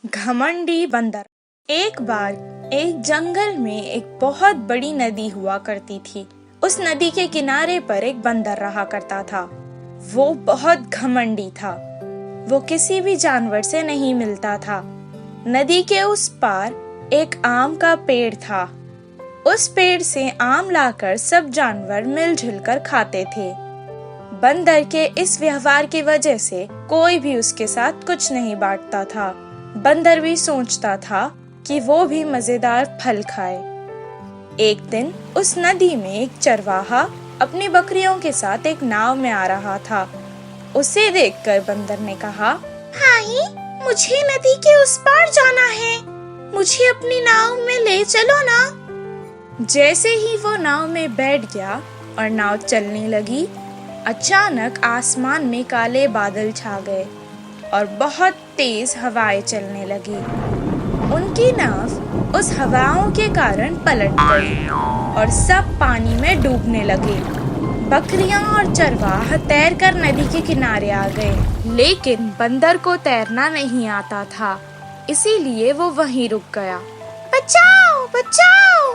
घमंडी बंदर। एक बार एक जंगल में एक बहुत बड़ी नदी हुआ करती थी। उस नदी के किनारे पर एक बंदर रहा करता था। वो बहुत घमंडी था। वो किसी भी जानवर से नहीं मिलता था। नदी के उस पार एक आम का पेड़ था। उस पेड़ से आम लाकर सब जानवर मिलजुल कर खाते थे। बंदर के इस व्यवहार की वजह से कोई भी उसके साथ कुछ नहीं बांटता था। बंदर भी सोचता था कि वो भी मजेदार फल खाए। एक दिन उस नदी में एक चरवाहा अपनी बकरियों के साथ एक नाव में आ रहा था। उसे देखकर बंदर ने कहा, हाय, मुझे नदी के उस पार जाना है, मुझे अपनी नाव में ले चलो ना। जैसे ही वो नाव में बैठ गया और नाव चलने लगी, अचानक आसमान में काले बादल छा गए और बहुत तेज हवाएं चलने लगी। उनकी नाव उस हवाओं के कारण पलट गई और सब पानी में डूबने लगे। बकरियां और चरवाहा तैरकर नदी के किनारे आ गए, लेकिन बंदर को तैरना नहीं आता था, इसीलिए वो वहीं रुक गया। बचाओ, बचाओ!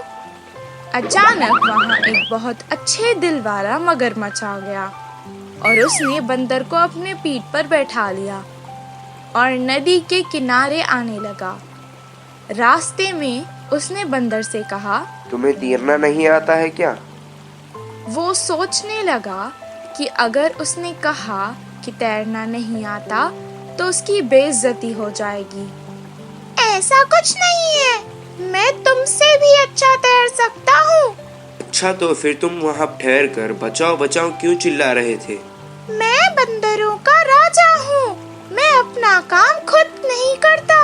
अचानक वहाँ एक बहुत अच्छे दिल वाला मगरमच्छ आ गया और उसने बंदर को अपने पीठ पर बैठा लिया और नदी के किनारे आने लगा। रास्ते में उसने बंदर से कहा, तुम्हें तैरना नहीं आता है क्या? वो सोचने लगा कि अगर उसने कहा कि तैरना नहीं आता तो उसकी बेइज्जती हो जाएगी। ऐसा कुछ नहीं है, मैं तुमसे भी अच्छा तैर सकता हूँ। अच्छा, तो फिर तुम वहाँ ठहर कर बचाओ बचाओ क्यों चिल्ला रहे थे? मैं बंदरों का राजा हूँ, मैं अपना काम खुद नहीं करता,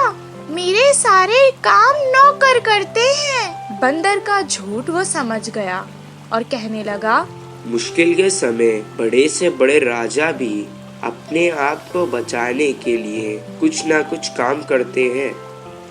मेरे सारे काम नौकर करते हैं। बंदर का झूठ वो समझ गया और कहने लगा, मुश्किल के समय बड़े से बड़े राजा भी अपने आप को बचाने के लिए कुछ ना कुछ काम करते हैं।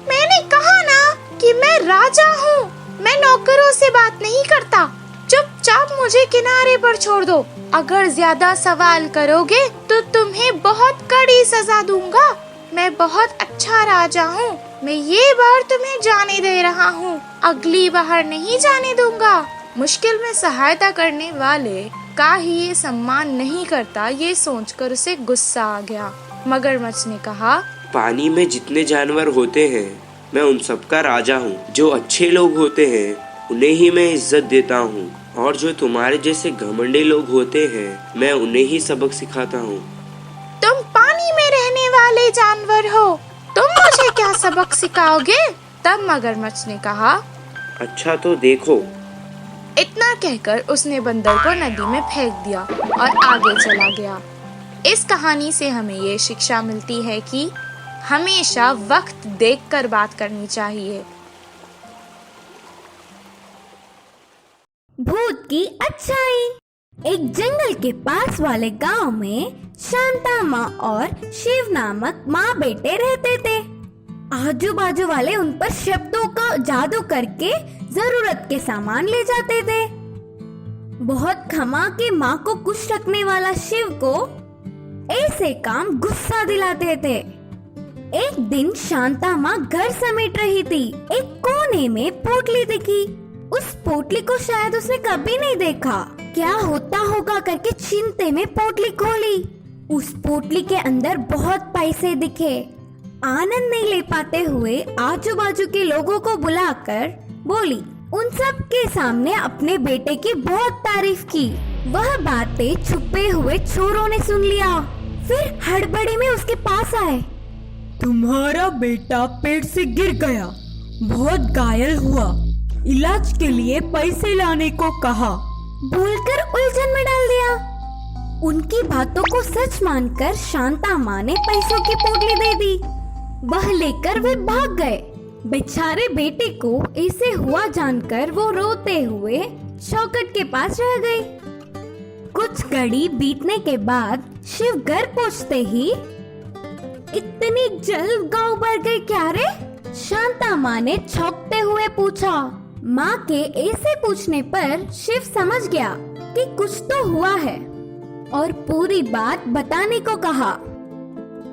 मैंने कहा ना कि मैं राजा हूँ, मैं नौकरों से बात नहीं करता। चुपचाप मुझे किनारे पर छोड़ दो। अगर ज्यादा सवाल करोगे तो तुम्हें बहुत कड़ी सजा दूंगा। मैं बहुत अच्छा राजा हूँ, मैं ये बार तुम्हें जाने दे रहा हूँ, अगली बार नहीं जाने दूंगा। मुश्किल में सहायता करने वाले का ही ये सम्मान नहीं करता, ये सोचकर उसे गुस्सा आ गया। मगरमच्छ ने कहा, पानी में जितने जानवर होते हैं मैं उन सबका राजा हूँ। जो अच्छे लोग होते हैं उन्हें ही मैं इज्जत देता हूँ और जो तुम्हारे जैसे घमंडी लोग होते हैं मैं उन्हें ही सबक सिखाता हूँ। तुम पानी में रहने वाले जानवर हो, तुम मुझे क्या सबक सिखाओगे? तब मगरमच्छ ने कहा, अच्छा तो देखो। इतना कहकर उसने बंदर को नदी में फेंक दिया और आगे चला गया। इस कहानी से हमें ये शिक्षा मिलती है कि हमेशा वक्त देखकर बात करनी चाहिए। भूत की अच्छाई। एक जंगल के पास वाले गांव में शांता माँ और शिव नामक माँ बेटे रहते थे। आजू बाजू वाले उन पर शब्दों का जादू करके जरूरत के सामान ले जाते थे। बहुत खमा के माँ को खुश रखने वाला शिव को ऐसे काम गुस्सा दिलाते थे। एक दिन शांता माँ घर समेट रही थी। एक कोने में पोटली दिखी। उस पोटली को शायद उसने कभी नहीं देखा। क्या होता होगा करके चिंते में पोटली खोली। उस पोटली के अंदर बहुत पैसे दिखे। आनंद नहीं ले पाते हुए आजू बाजू के लोगों को बुलाकर बोली। उन सब के सामने अपने बेटे की बहुत तारीफ की। वह बातें छुपे हुए चोरों ने सुन लिया। फिर हड़बड़ी में उसके पास आए। तुम्हारा बेटा पेड़ से गिर गया, बहुत घायल हुआ, इलाज के लिए पैसे लाने को कहा। बोलकर उलझन में डाल दिया। उनकी बातों को सच मानकर शांता माँ ने पैसों की पोटली दे दी। वह लेकर वे भाग गए। बेचारे बेटे को ऐसे हुआ जानकर वो रोते हुए चौखट के पास रह गई। कुछ घड़ी बीतने के बाद शिव घर पहुँचते ही, इतनी जल्द गांव भर गए क्या रे? शांता माँ ने चौंकते हुए पूछा। माँ के ऐसे पूछने पर शिव समझ गया कि कुछ तो हुआ है और पूरी बात बताने को कहा।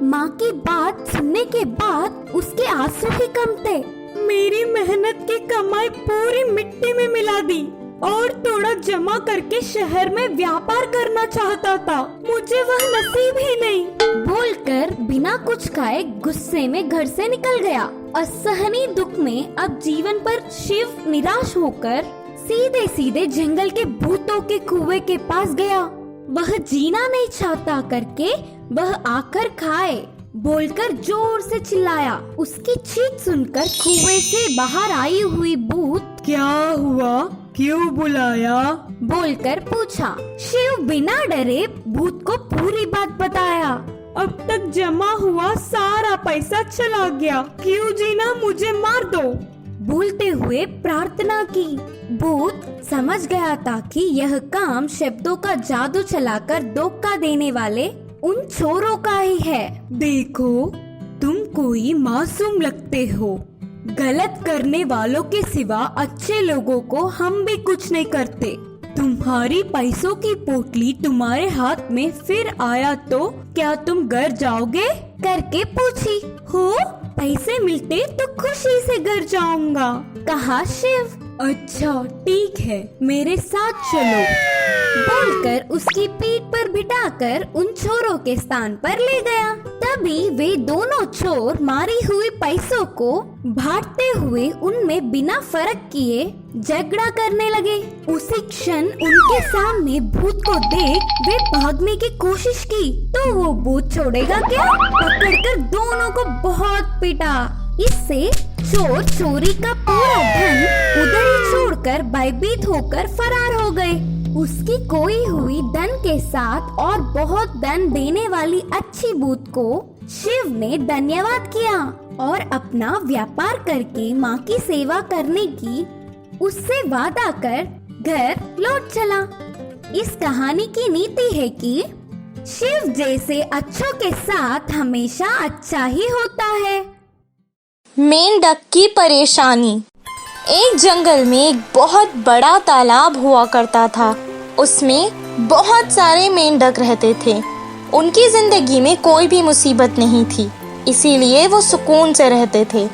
माँ की बात सुनने के बाद उसके आंसू ही कम थे। मेरी मेहनत की कमाई पूरी मिट्टी में मिला दी और थोड़ा जमा करके शहर में व्यापार करना चाहता था, मुझे वह नसीब ही नहीं। बोलकर बिना कुछ खाए गुस्से में घर से निकल गया। असहनीय दुख में अब जीवन पर शिव निराश होकर सीधे सीधे जंगल के भूतों के कुएं के पास गया। वह जीना नहीं चाहता करके वह आकर खाए बोलकर जोर से चिल्लाया। उसकी चीख सुनकर कुएं से बाहर आई हुई भूत क्या हुआ, क्यों बुलाया, बोलकर पूछा। शिव बिना डरे भूत को पूरी बात बताया। अब तक जमा हुआ सारा पैसा चला गया, क्यों जीना, मुझे मार दो, बोलते हुए प्रार्थना की। भूत समझ गया था कि यह काम शब्दों का जादू चलाकर धोखा देने वाले उन चोरों का ही है। देखो तुम कोई मासूम लगते हो, गलत करने वालों के सिवा अच्छे लोगों को हम भी कुछ नहीं करते। तुम्हारी पैसों की पोटली तुम्हारे हाथ में फिर आया तो क्या तुम घर जाओगे, करके पूछी। हो पैसे मिलते तो खुशी से घर जाऊंगा, कहा शिव। अच्छा ठीक है, मेरे साथ चलो, बोलकर उसकी पीठ पर बिठाकर उन चोरों के स्थान पर ले गया। तभी वे दोनों चोर मारी हुई पैसों को बांटते हुए उनमें बिना फर्क किए झगड़ा करने लगे। उसी क्षण उनके सामने भूत को देख वे भागने की कोशिश की तो वो भूत छोड़ेगा क्या, पकड़कर दोनों को बहुत पीटा। इससे चोर चोरी का पूरा धन उधर ही छोड़कर भयभीत होकर फरार हो गए। उसकी खोई हुई धन के साथ और बहुत धन देने वाली अच्छी भूत को शिव ने धन्यवाद किया और अपना व्यापार करके माँ की सेवा करने की उससे वादा कर घर लौट चला। इस कहानी की नीति है कि शिव जैसे अच्छों के साथ हमेशा अच्छा ही होता है। मेंढक की परेशानी। एक जंगल में एक बहुत बड़ा तालाब हुआ करता था। उसमें बहुत सारे मेंढक रहते थे। उनकी जिंदगी में कोई भी मुसीबत नहीं थी, इसीलिए वो सुकून से रहते थे।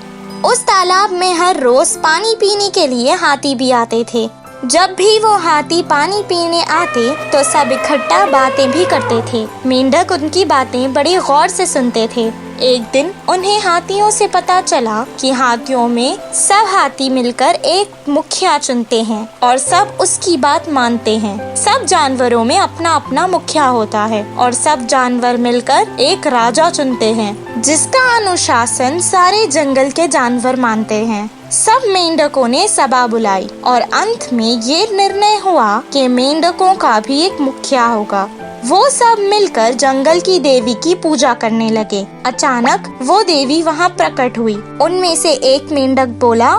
उस तालाब में हर रोज पानी पीने के लिए हाथी भी आते थे। जब भी वो हाथी पानी पीने आते तो सब इकट्ठा बातें भी करते थे। मेंढक उनकी बातें बड़ी गौर से सुनते थे। एक दिन उन्हें हाथियों से पता चला कि हाथियों में सब हाथी मिलकर एक मुखिया चुनते हैं और सब उसकी बात मानते हैं। सब जानवरों में अपना अपना मुखिया होता है और सब जानवर मिलकर एक राजा चुनते हैं जिसका अनुशासन सारे जंगल के जानवर मानते हैं। सब मेंढकों ने सभा बुलाई और अंत में ये निर्णय हुआ कि मेंढकों का भी एक मुखिया होगा। वो सब मिलकर जंगल की देवी की पूजा करने लगे। अचानक वो देवी वहाँ प्रकट हुई। उनमें से एक मेंढक बोला,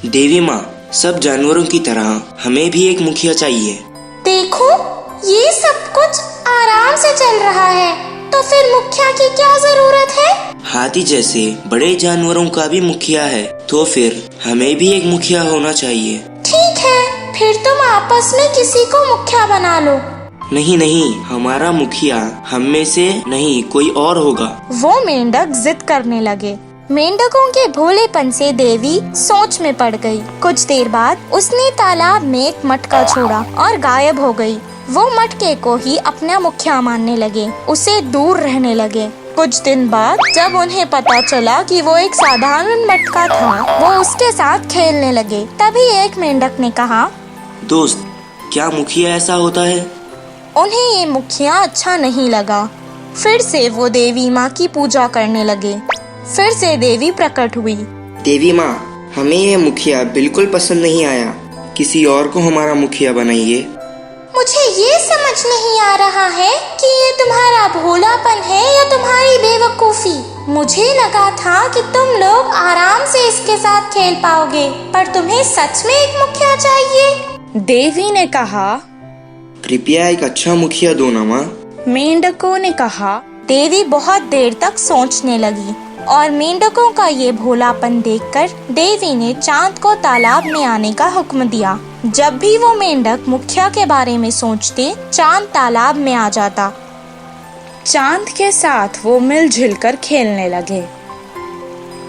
देवी माँ, सब जानवरों की तरह हमें भी एक मुखिया चाहिए। देखो ये सब कुछ आराम से चल रहा है, तो फिर मुखिया की क्या जरूरत है? हाथी जैसे बड़े जानवरों का भी मुखिया है, तो फिर हमें भी एक मुखिया होना चाहिए। ठीक है, फिर तुम आपस में किसी को मुखिया बना लो। नहीं नहीं, हमारा मुखिया हम में से नहीं कोई और होगा। वो मेंढक जिद करने लगे। मेंढकों के भोलेपन से देवी सोच में पड़ गई। कुछ देर बाद उसने तालाब में एक मटका छोड़ा और गायब हो गई। वो मटके को ही अपना मुखिया मानने लगे, उसे दूर रहने लगे। कुछ दिन बाद जब उन्हें पता चला कि वो एक साधारण मटका था, वो उसके साथ खेलने लगे। तभी एक मेंढक ने कहा, दोस्त, क्या मुखिया ऐसा होता है? उन्हें ये मुखिया अच्छा नहीं लगा। फिर से वो देवी माँ की पूजा करने लगे। फिर से देवी प्रकट हुई। देवी माँ, हमें ये मुखिया बिल्कुल पसंद नहीं आया, किसी और को हमारा मुखिया बनाइए। मुझे ये समझ नहीं आ रहा है कि ये तुम्हारा भोलापन है या तुम्हारी बेवकूफी। मुझे लगा था कि तुम लोग आराम से इसके साथ खेल पाओगे, पर तुम्हें सच में एक मुखिया चाहिए। देवी ने कहा, कृपया एक अच्छा मुखिया दो ना माँ। मेंढकों ने कहा। देवी बहुत देर तक सोचने लगी और मेंढकों का ये भोलापन देखकर देवी ने चांद को तालाब में आने का हुक्म दिया। जब भी वो मेंढक मुखिया के बारे में सोचते, चांद तालाब में आ जाता। चांद के साथ वो मिलजुल कर खेलने लगे।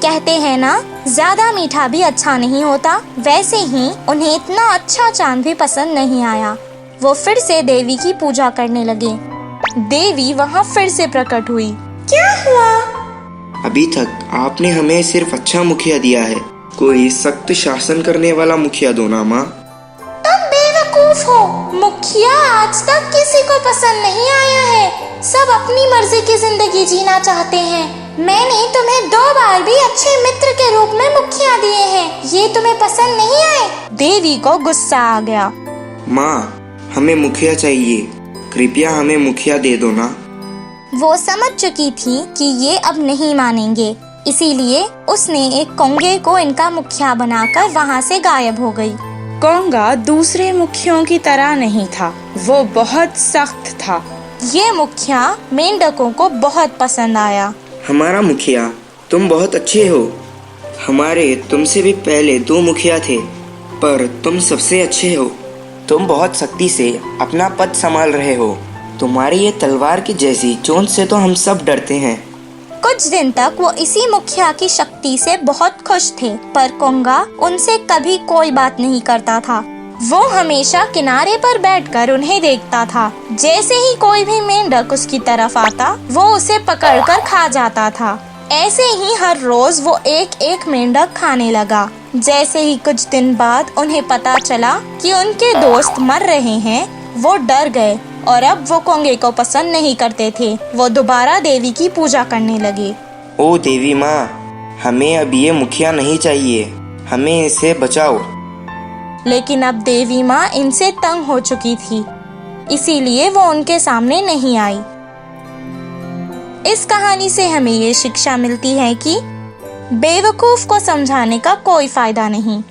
कहते हैं ना, ज्यादा मीठा भी अच्छा नहीं होता। वैसे ही उन्हें इतना अच्छा चांद भी पसंद नहीं आया। वो फिर से देवी की पूजा करने लगे। देवी वहाँ फिर से प्रकट हुई। क्या हुआ? अभी तक आपने हमें सिर्फ अच्छा मुखिया दिया है, कोई सख्त शासन करने वाला मुखिया दो ना माँ। तुम बेवकूफ हो। मुखिया आज तक किसी को पसंद नहीं आया है। सब अपनी मर्जी की जिंदगी जीना चाहते हैं। मैंने तुम्हें 2 बार भी अच्छे मित्र के रूप में मुखिया दिए हैं। ये तुम्हें पसंद नहीं आए? देवी को गुस्सा आ गया। माँ, हमें मुखिया चाहिए, कृपया हमें मुखिया दे दो ना। वो समझ चुकी थी कि ये अब नहीं मानेंगे, इसीलिए उसने एक कोंगे को इनका मुखिया बनाकर वहाँ से गायब हो गई। कोंगा दूसरे मुखियों की तरह नहीं था, वो बहुत सख्त था। ये मुखिया मेंढकों को बहुत पसंद आया। हमारा मुखिया, तुम बहुत अच्छे हो। हमारे तुमसे भी पहले 2 मुखिया थे, पर तुम सबसे अच्छे हो। तुम बहुत सख्ती से अपना पद संभाल रहे हो। तुम्हारी ये तलवार की जैसी चोंच से तो हम सब डरते हैं। कुछ दिन तक वो इसी मुखिया की शक्ति से बहुत खुश थे, पर कोंगा उनसे कभी कोई बात नहीं करता था। वो हमेशा किनारे पर बैठकर उन्हें देखता था। जैसे ही कोई भी मेंढक उसकी तरफ आता, वो उसे पकड़कर खा जाता था। ऐसे ही हर रोज वो एक एक मेंढक खाने लगा। जैसे ही कुछ दिन बाद उन्हें पता चला कि उनके दोस्त मर रहे हैं, वो डर गए और अब वो कोंगे को पसंद नहीं करते थे। वो दोबारा देवी की पूजा करने लगे। ओ देवी माँ, हमें अब ये मुखिया नहीं चाहिए, हमें इसे बचाओ। लेकिन अब देवी माँ इनसे तंग हो चुकी थी, इसीलिए वो उनके सामने नहीं आई। इस कहानी से हमें ये शिक्षा मिलती है कि बेवकूफ को समझाने का कोई फायदा नहीं।